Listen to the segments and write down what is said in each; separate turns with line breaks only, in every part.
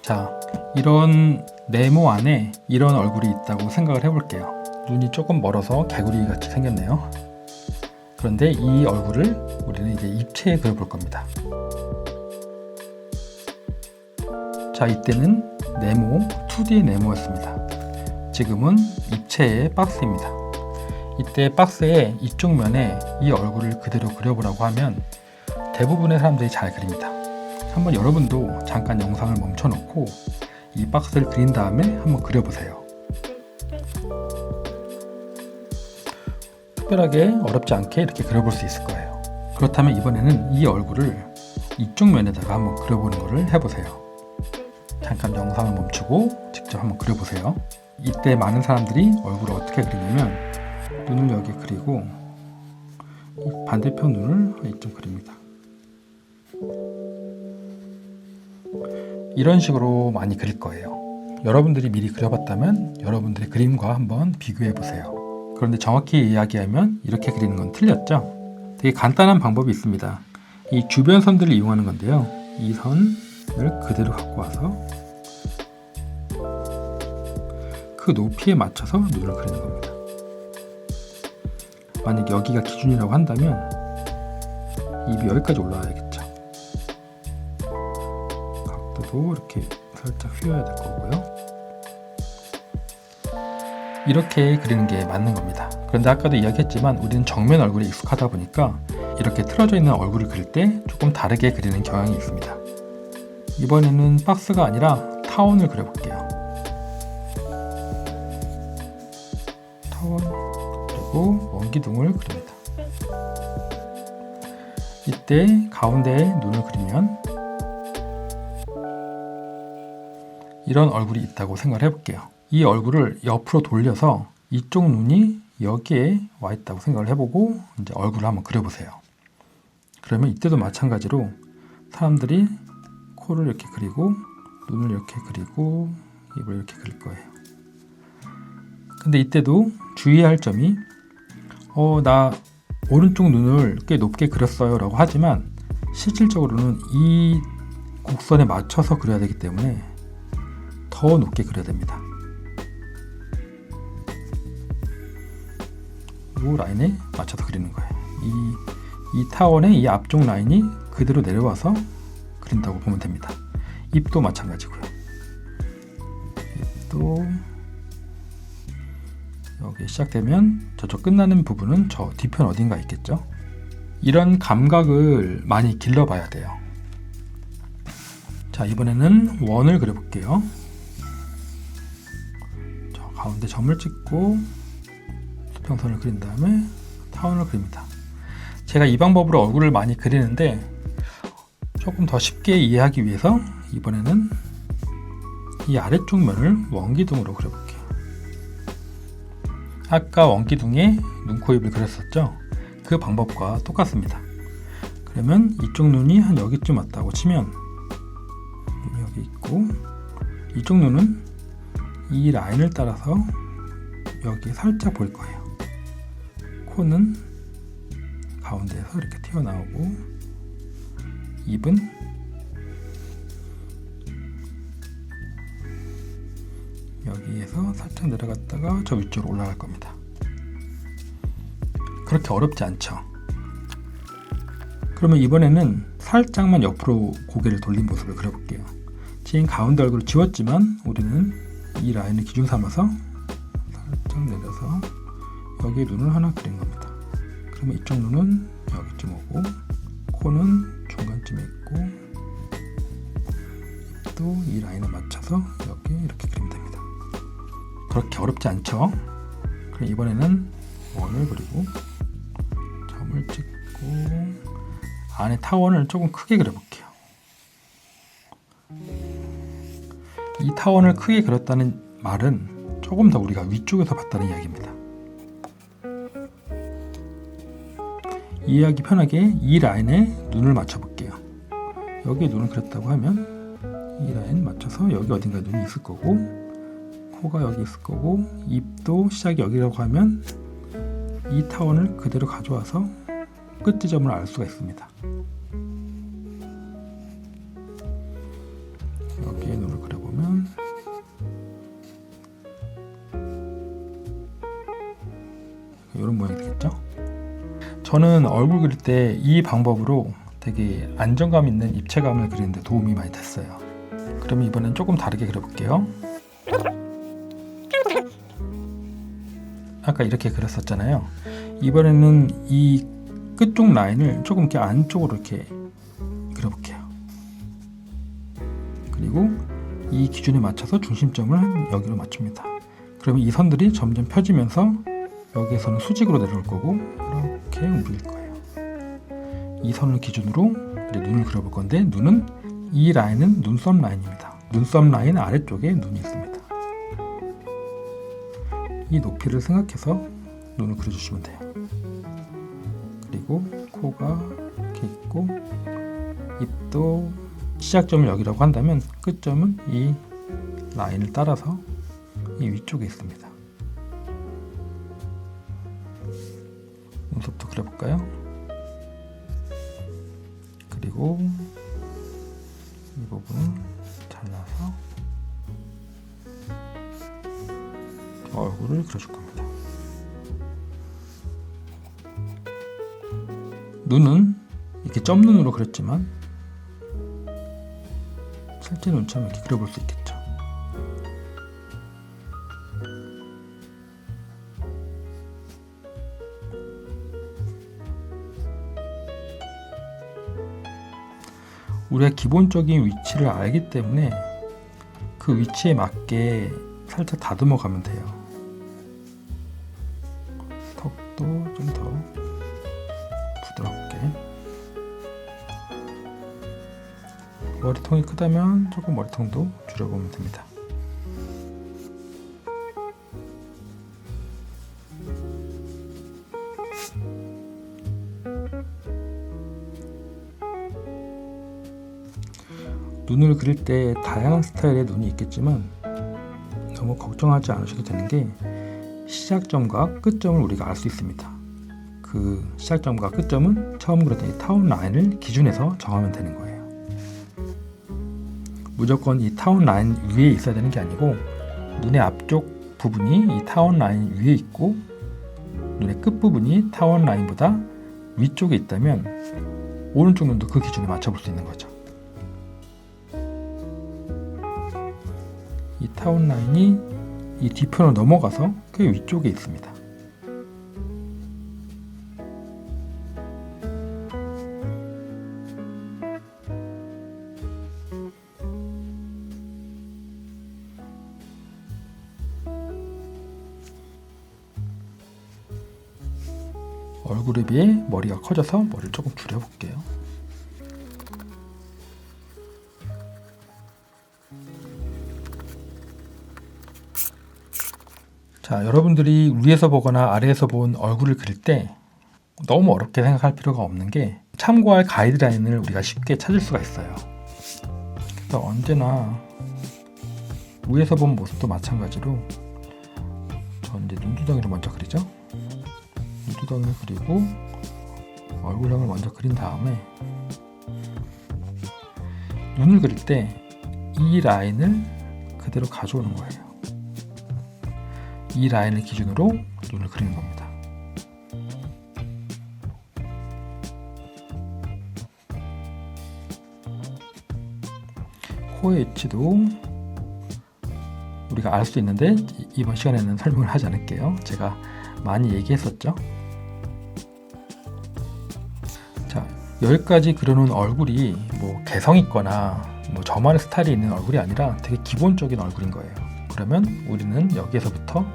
자, 이런 네모 안에 이런 얼굴이 있다고 생각을 해볼게요. 눈이 조금 멀어서 개구리 같이 생겼네요. 그런데 이 얼굴을 우리는 이제 입체에 그려볼 겁니다. 자, 이때는 네모, 2D의 네모였습니다. 지금은 입체의 박스입니다. 이때 박스의 이쪽 면에 이 얼굴을 그대로 그려보라고 하면 대부분의 사람들이 잘 그립니다. 한번 여러분도 잠깐 영상을 멈춰 놓고 이 박스를 그린 다음에 한번 그려보세요. 특별하게 어렵지 않게 이렇게 그려볼 수 있을 거예요. 그렇다면 이번에는 이 얼굴을 이쪽 면에다가 한번 그려보는 것을 해보세요. 잠깐 영상을 멈추고 직접 한번 그려보세요. 이때 많은 사람들이 얼굴을 어떻게 그리냐면 눈을 여기 그리고 반대편 눈을 이쪽 그립니다. 이런 식으로 많이 그릴 거예요. 여러분들이 미리 그려봤다면 여러분들의 그림과 한번 비교해 보세요. 그런데 정확히 이야기하면 이렇게 그리는 건 틀렸죠? 되게 간단한 방법이 있습니다. 이 주변 선들을 이용하는 건데요. 이 선을 그대로 갖고 와서 그 높이에 맞춰서 눈을 그리는 겁니다. 만약 여기가 기준이라고 한다면 입이 여기까지 올라와야겠죠. 각도도 이렇게 살짝 휘어야 될 거고요. 이렇게 그리는 게 맞는 겁니다. 그런데 아까도 이야기했지만 우리는 정면 얼굴에 익숙하다 보니까 이렇게 틀어져 있는 얼굴을 그릴 때 조금 다르게 그리는 경향이 있습니다. 이번에는 박스가 아니라 타원을 그려볼게요. 타원 그리고 원기둥을 그립니다. 이때 가운데에 눈을 그리면 이런 얼굴이 있다고 생각을 해볼게요. 이 얼굴을 옆으로 돌려서 이쪽 눈이 여기에 와 있다고 생각을 해보고 이제 얼굴을 한번 그려보세요. 그러면 이때도 마찬가지로 사람들이 코를 이렇게 그리고 눈을 이렇게 그리고 입을 이렇게 그릴 거예요. 근데 이때도 주의할 점이 나 오른쪽 눈을 꽤 높게 그렸어요 라고 하지만 실질적으로는 이 곡선에 맞춰서 그려야 되기 때문에 더 높게 그려야 됩니다. 이 라인에 맞춰서 그리는 거예요. 이 타원의 이 앞쪽 라인이 그대로 내려와서 그린다고 보면 됩니다. 입도 마찬가지고요. 입도 여기 시작되면 저쪽 끝나는 부분은 저 뒤편 어딘가 있겠죠. 이런 감각을 많이 길러봐야 돼요. 자, 이번에는 원을 그려볼게요. 저 가운데 점을 찍고 수평선을 그린 다음에 타원을 그립니다. 제가 이 방법으로 얼굴을 많이 그리는데 조금 더 쉽게 이해하기 위해서 이번에는 이 아래쪽 면을 원기둥으로 그려볼게요. 아까 원기둥에 눈, 코, 입을 그렸었죠? 그 방법과 똑같습니다. 그러면 이쪽 눈이 한 여기쯤 왔다고 치면 눈이 여기 있고 이쪽 눈은 이 라인을 따라서 여기 살짝 보일 거예요. 코는 가운데에서 이렇게 튀어나오고 입은 여기에서 살짝 내려갔다가 저 위쪽으로 올라갈 겁니다. 그렇게 어렵지 않죠? 그러면 이번에는 살짝만 옆으로 고개를 돌린 모습을 그려볼게요. 지금 가운데 얼굴을 지웠지만 우리는 이 라인을 기준 삼아서 살짝 내려서 여기에 눈을 하나 그린 겁니다. 그러면 이쪽 눈은 여기쯤 오고 코는 중간쯤에 있고 입도 이 라인에 맞춰서 여기 이렇게 그리면 됩니다. 그렇게 어렵지 않죠? 그럼 이번에는 원을 그리고 점을 찍고 안에 타원을 조금 크게 그려볼게요. 이 타원을 크게 그렸다는 말은 조금 더 우리가 위쪽에서 봤다는 이야기입니다. 이해하기 편하게 이 라인에 눈을 맞춰볼게요. 여기에 눈을 그렸다고 하면 이 라인 맞춰서 여기 어딘가에 눈이 있을 거고 코가 여기 있을 거고 입도 시작이 여기라고 하면 이 타원을 그대로 가져와서 끝 지점을 알 수가 있습니다. 여기에 눈을 그려 저는 얼굴 그릴 때 이 방법으로 되게 안정감 있는 입체감을 그리는데 도움이 많이 됐어요. 그럼 이번엔 조금 다르게 그려볼게요. 아까 이렇게 그렸었잖아요. 이번에는 이 끝쪽 라인을 조금 이렇게 안쪽으로 이렇게 그려볼게요. 그리고 이 기준에 맞춰서 중심점을 여기로 맞춥니다. 그러면 이 선들이 점점 펴지면서 여기에서는 수직으로 내려올 거고 이렇게 움직일 거예요. 이 선을 기준으로 이제 눈을 그려볼 건데, 눈은 이 라인은 눈썹 라인입니다. 눈썹 라인 아래쪽에 눈이 있습니다. 이 높이를 생각해서 눈을 그려주시면 돼요. 그리고 코가 이렇게 있고, 입도 시작점을 여기라고 한다면 끝점은 이 라인을 따라서 이 위쪽에 있습니다. 눈썹도 그려볼까요? 그리고 이 부분은 잘라서 얼굴을 그려줄 겁니다. 눈은 이렇게 점눈으로 그렸지만 실제 눈처럼 이렇게 그려볼 수 있겠죠. 우리가 기본적인 위치를 알기 때문에 그 위치에 맞게 살짝 다듬어 가면 돼요. 턱도 좀 더 부드럽게. 머리통이 크다면 조금 머리통도 줄여보면 됩니다. 눈을 그릴 때 다양한 스타일의 눈이 있겠지만 너무 걱정하지 않으셔도 되는 게, 시작점과 끝점을 우리가 알 수 있습니다. 그 시작점과 끝점은 처음 그렸던 이 타운 라인을 기준해서 정하면 되는 거예요. 무조건 이 타운 라인 위에 있어야 되는 게 아니고, 눈의 앞쪽 부분이 이 타운 라인 위에 있고 눈의 끝 부분이 타운 라인보다 위쪽에 있다면 오른쪽 눈도 그 기준에 맞춰볼 수 있는 거죠. 이 타운 라인이 이 뒤편으로 넘어가서 그 위쪽에 있습니다. 얼굴에 비해 머리가 커져서 머리를 조금 줄여볼게요. 자, 여러분들이 위에서 보거나 아래에서 본 얼굴을 그릴 때 너무 어렵게 생각할 필요가 없는 게, 참고할 가이드라인을 우리가 쉽게 찾을 수가 있어요. 그래서 언제나 위에서 본 모습도 마찬가지로 전 이제 눈두덩이를 먼저 그리죠. 눈두덩이를 그리고 얼굴형을 먼저 그린 다음에 눈을 그릴 때 이 라인을 그대로 가져오는 거예요. 이 라인을 기준으로 눈을 그리는 겁니다. 코의 위치도 우리가 알 수 있는데 이번 시간에는 설명을 하지 않을게요. 제가 많이 얘기했었죠. 자, 여기까지 그려놓은 얼굴이 뭐 개성 있거나 뭐 저만의 스타일이 있는 얼굴이 아니라 되게 기본적인 얼굴인 거예요. 그러면 우리는 여기에서부터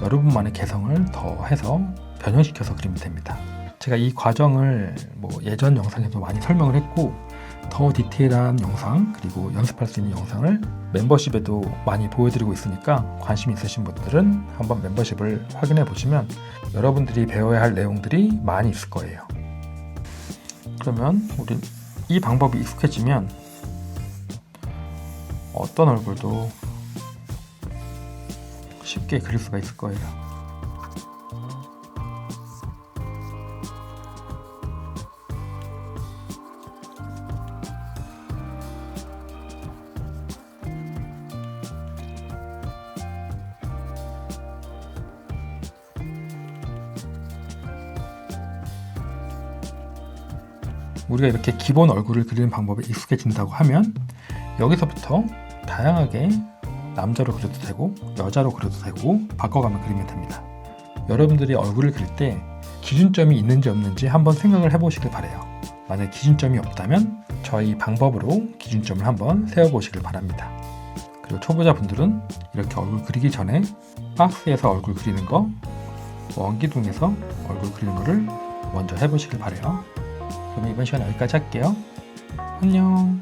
여러분만의 개성을 더해서 변형시켜서 그리면 됩니다. 제가 이 과정을 뭐 예전 영상에도 많이 설명을 했고, 더 디테일한 영상 그리고 연습할 수 있는 영상을 멤버십에도 많이 보여드리고 있으니까 관심 있으신 분들은 한번 멤버십을 확인해 보시면 여러분들이 배워야 할 내용들이 많이 있을 거예요. 그러면 우리 이 방법이 익숙해지면 어떤 얼굴도 쉽게 그릴 수가 있을 거예요. 우리가 이렇게 기본 얼굴을 그리는 방법에 익숙해진다고 하면 여기서부터 다양하게 남자로 그려도 되고 여자로 그려도 되고 바꿔가며 그리면 됩니다. 여러분들이 얼굴을 그릴 때 기준점이 있는지 없는지 한번 생각을 해보시길 바래요. 만약 기준점이 없다면 저희 방법으로 기준점을 한번 세워보시길 바랍니다. 그리고 초보자분들은 이렇게 얼굴 그리기 전에 박스에서 얼굴 그리는 거, 원기둥에서 얼굴 그리는 거를 먼저 해보시길 바래요. 그럼 이번 시간 여기까지 할게요. 안녕.